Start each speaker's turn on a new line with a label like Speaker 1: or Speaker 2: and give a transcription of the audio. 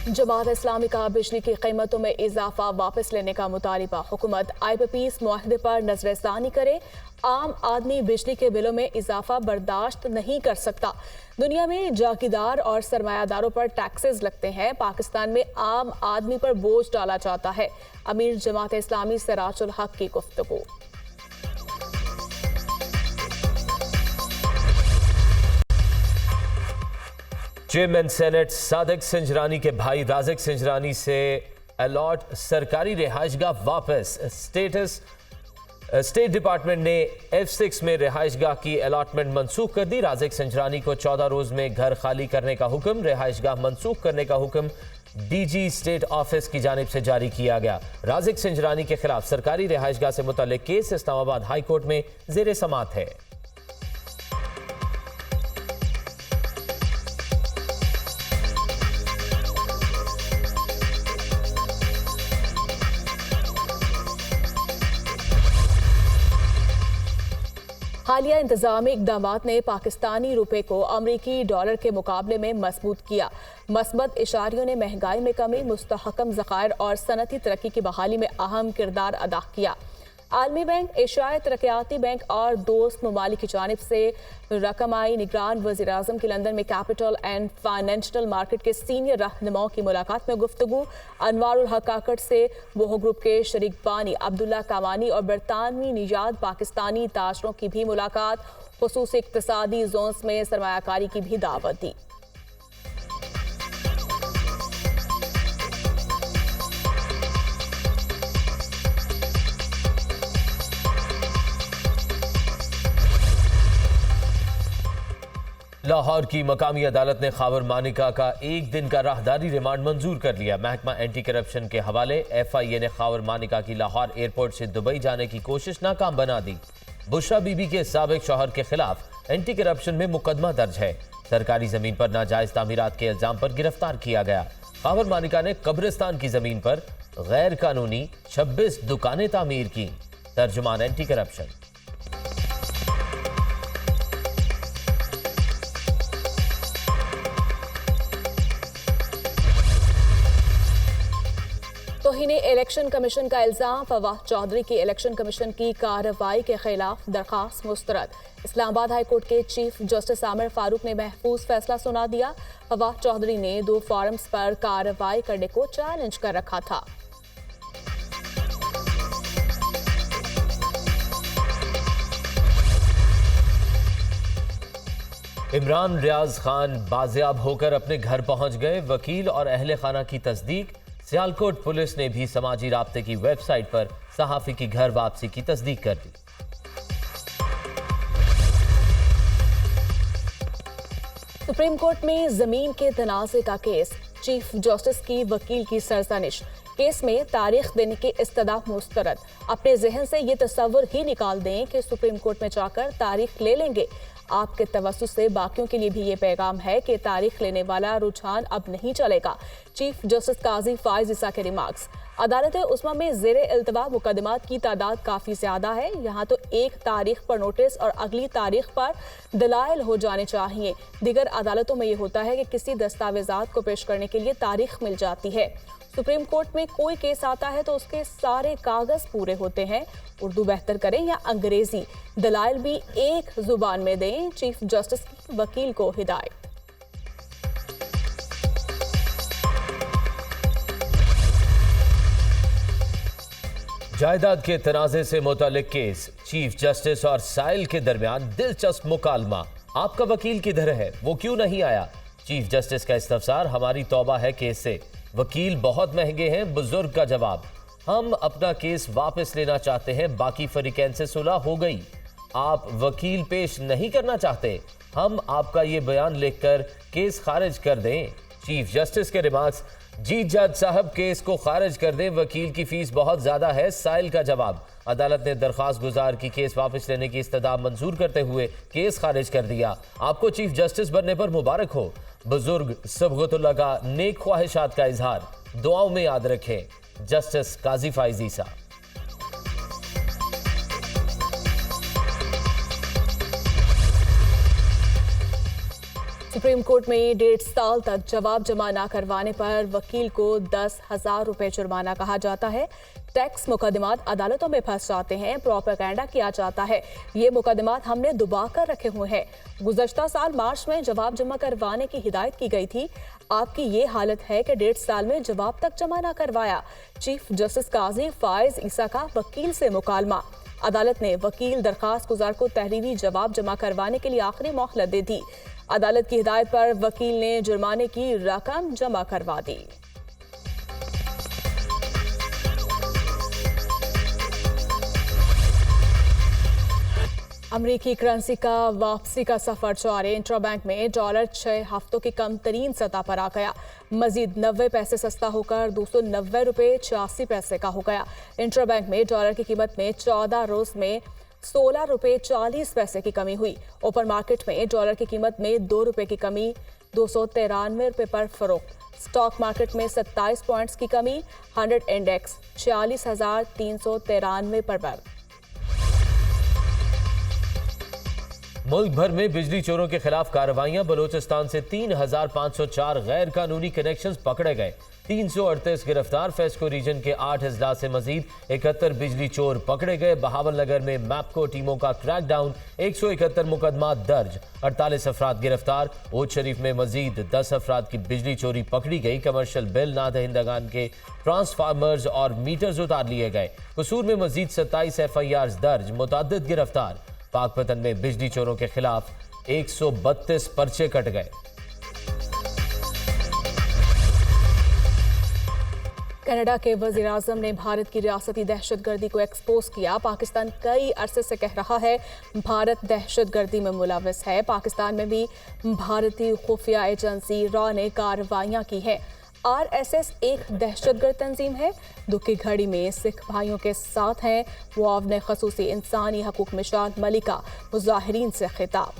Speaker 1: जमात इस्लामी का बिजली की कीमतों में इजाफा वापस लेने का मुतालिबा। हुकूमत IPPs मुआहदे पर नजरसानी करे। आम आदमी बिजली के बिलों में इजाफा बर्दाश्त नहीं कर सकता। दुनिया में जागीरदार और सरमायादारों पर टैक्सेस लगते हैं, पाकिस्तान में आम आदमी पर बोझ डाला जाता है। अमीर जमात इस्लामी सिराजुल हक की गुफ्तगू।
Speaker 2: चेयरमैन सेनेट सादिक संजरानी के भाई राजिक संजरानी से अलॉट सरकारी रिहाइशगाह वापस। स्टेट डिपार्टमेंट ने F6 में रिहाइशगाह की अलॉटमेंट मनसूख कर दी। राजिक संजरानी को 14 रोज में घर खाली करने का हुक्म। रिहाइशगाह मनसूख करने का हुक्म DG स्टेट ऑफिस की जानिब से जारी किया गया। राजिक संजरानी के खिलाफ सरकारी रिहाइशगाह से मुतल्लिक केस इस्लामाबाद हाई कोर्ट में जेर समाअत है।
Speaker 1: हालिया इंतजामी इकदामात ने पाकिस्तानी रुपए को अमरीकी डॉलर के मुकाबले में मजबूत किया। मस्बत इशारियों ने महंगाई में कमी, मुस्तहकम ज़खायर और सनती तरक्की की बहाली में अहम किरदार अदा किया। आलमी बैंक, एशियाई तरक्याती बैंक और दोस्त ममालिक की जानिब से रकमाई निगरान वज़ीर आज़म की लंदन में कैपिटल एंड फाइनेंशियल मार्केट के सीनियर रहनुमाओं की मुलाकात में गुफ्तगू। अनवारुल हक काकड़ से वोहो ग्रुप के शरीक बानी अब्दुल्ला कावानी और बरतानवी निजाद पाकिस्तानी ताजरों की भी मुलाकात। खुसूसी इक्तिसादी जोन्स में सरमायाकारी की भी दावत दी।
Speaker 2: लाहौर की मकामी अदालत ने खावर मानिका का एक दिन का राहदारी रिमांड मंजूर कर लिया। महकमा एंटी करप्शन के हवाले FIA ने खावर मानिका की लाहौर एयरपोर्ट से दुबई जाने की कोशिश नाकाम बना दी। बुशरा बीबी के साबिक शौहर के खिलाफ एंटी करप्शन में मुकदमा दर्ज है। सरकारी जमीन पर नाजायज तामीरात के इल्जाम पर गिरफ्तार किया गया। खावर मानिका ने कब्रिस्तान की जमीन पर गैर कानूनी 26 दुकानें तामीर की। तर्जुमान एंटी करप्शन।
Speaker 1: तौहीने इलेक्शन कमीशन का इल्जाम। फवाद चौधरी की इलेक्शन कमीशन की कार्रवाई के खिलाफ दरखास्त मुस्तरद। इस्लामाबाद हाई कोर्ट के चीफ जस्टिस आमिर फारूक ने महफूज फैसला सुना दिया। फवाद चौधरी ने 2 फॉरम्स पर कार्रवाई करने को चैलेंज कर रखा था।
Speaker 2: इमरान रियाज खान बाजियाब होकर अपने घर पहुंच गए। वकील और अहले खाना की तस्दीक। सियालकोट पुलिस ने भी समाजी राब्ते की वेबसाइट पर सहाफी की घर वापसी की तस्दीक कर दी।
Speaker 1: सुप्रीम कोर्ट में जमीन के तनाज़े का केस। चीफ जस्टिस की वकील की सरजनिश। केस में तारीख देने की इस्तदा मुस्तरद। अपने जहन से ये तस्वुर ही निकाल दें कि सुप्रीम कोर्ट में जाकर तारीख ले लेंगे। आपके तवज्जुह से बाकियों के लिए भी ये पैगाम है कि तारीख लेने वाला रुझान अब नहीं चलेगा। चीफ जस्टिस काजी फाइज ईसा के रिमार्क्स। अदालत उस्मा में ज़ेरे इल्तवा मुकदमात की तादाद काफ़ी ज़्यादा है। यहाँ तो एक तारीख पर नोटिस और अगली तारीख पर दलाइल हो जाने चाहिए। दीगर अदालतों में ये होता है कि किसी दस्तावेजात को पेश करने के लिए तारीख मिल जाती है। सुप्रीम कोर्ट में कोई केस आता है तो उसके सारे कागज पूरे होते हैं। उर्दू बेहतर करें या अंग्रेजी, दलाइल भी एक जुबान में दें। चीफ जस्टिस की वकील को हिदायत।
Speaker 2: जायदाद के तनाजे से मुतालिक केस। चीफ जस्टिस और साइल के दरमियान दिलचस्प मुकालमा। आपका वकील किधर है, वो क्यों नहीं आया? चीफ जस्टिस का इस्तफसार, हमारी तौबा है केस से। वकील बहुत महंगे हैं। बुजुर्ग का जवाब, हम अपना केस वापस लेना चाहते हैं, बाकी फरीकैन से सुलह हो गई। आप वकील पेश नहीं करना चाहते, हम आपका ये बयान लिखकर केस खारिज कर दें। चीफ जस्टिस के रिमार्क्स, जी जज साहब केस को खारिज कर दें, वकील की फीस बहुत ज्यादा है। साइल का जवाब, अदालत ने दरख्वास्त गुजार की केस वापस लेने की इस्तदा मंजूर करते हुए केस खारिज कर दिया। आपको चीफ जस्टिस बनने पर मुबारक हो। बुजुर्ग सबगतुल्लाह का नेक ख्वाहिशात का इजहार, दुआओं में याद रखें। जस्टिस काजी फाइज ईसा।
Speaker 1: सुप्रीम कोर्ट में 1.5 साल तक जवाब जमा न करवाने पर वकील को 10,000 रुपए जुर्माना कहा जाता है। टैक्स मुकदमात अदालतों में फंस जाते हैं, प्रोपेगेंडा किया जाता है, ये मुकदमात हमने दुबा कर रखे हुए हैं। गुज़श्ता साल मार्च में जवाब जमा करवाने की हिदायत की गई थी। आपकी ये हालत है कि 1.5 साल में जवाब तक जमा न करवाया। चीफ जस्टिस काजी फायज ईसा का वकील से मुकालमा। अदालत ने वकील दरखास्त गुजार को तहरीरी जवाब जमा करवाने के लिए आखिरी मोहलत दे दी। अदालत की हिदायत पर वकील ने जुर्माने की रकम जमा करवा दी। अमरीकी करेंसी का वापसी का सफर जारी। इंट्राबैंक में डॉलर 6 हफ्तों की कम तरीन सतह पर आ गया। मजीद 90 पैसे सस्ता होकर 290 रुपये 86 पैसे का हो गया। इंट्राबैंक में डॉलर की कीमत में 14 रोज में 16 रुपये 40 पैसे की कमी हुई। ओपन मार्केट में डॉलर की कीमत में 2 रुपये की कमी 293 रुपये पर फरोख्त। स्टॉक मार्केट में 27 पॉइंट्स की कमी। 100 इंडेक्स 46,393 पर।
Speaker 2: मुल्क भर में बिजली चोरों के खिलाफ कार्रवाइयां। बलूचिस्तान से 3,504 गैर कानूनी कनेक्शंस पकड़े गए। 338 गिरफ्तार। फेस्को रीजन के 8 अजला से मजीद 71 बिजली चोर पकड़े गए। बहावलनगर में मैपको टीमों का क्रैकडाउन। 171 मुकदमा दर्ज। 48 अफराद गिरफ्तार। ओद शरीफ में मजीद 10 अफराद की बिजली चोरी पकड़ी गई। कमर्शियल बिल नादहिंदगान के ट्रांसफार्मर्स और मीटर्स उतार लिए गए। कसूर में मजीद 27 FIRs दर्ज। मुतअद्दिद गिरफ्तार। पाकपतन में बिजली चोरों के खिलाफ 132 पर्चे कट गए।
Speaker 1: कनाडा के वज़ीर आज़म ने भारत की रियासती दहशतगर्दी को एक्सपोज किया। पाकिस्तान कई अरसे से कह रहा है भारत दहशतगर्दी में मुलविस है। पाकिस्तान में भी भारतीय खुफिया एजेंसी रॉ ने कार्रवाइयां की हैं। RSS एक दहशतगर्द तंजीम है। दुख की घड़ी में सिख भाइयों के साथ हैं। मुआवने खसूसी इंसानी हकूक मिशाल मलिका मुजाहिरीन से खिताब।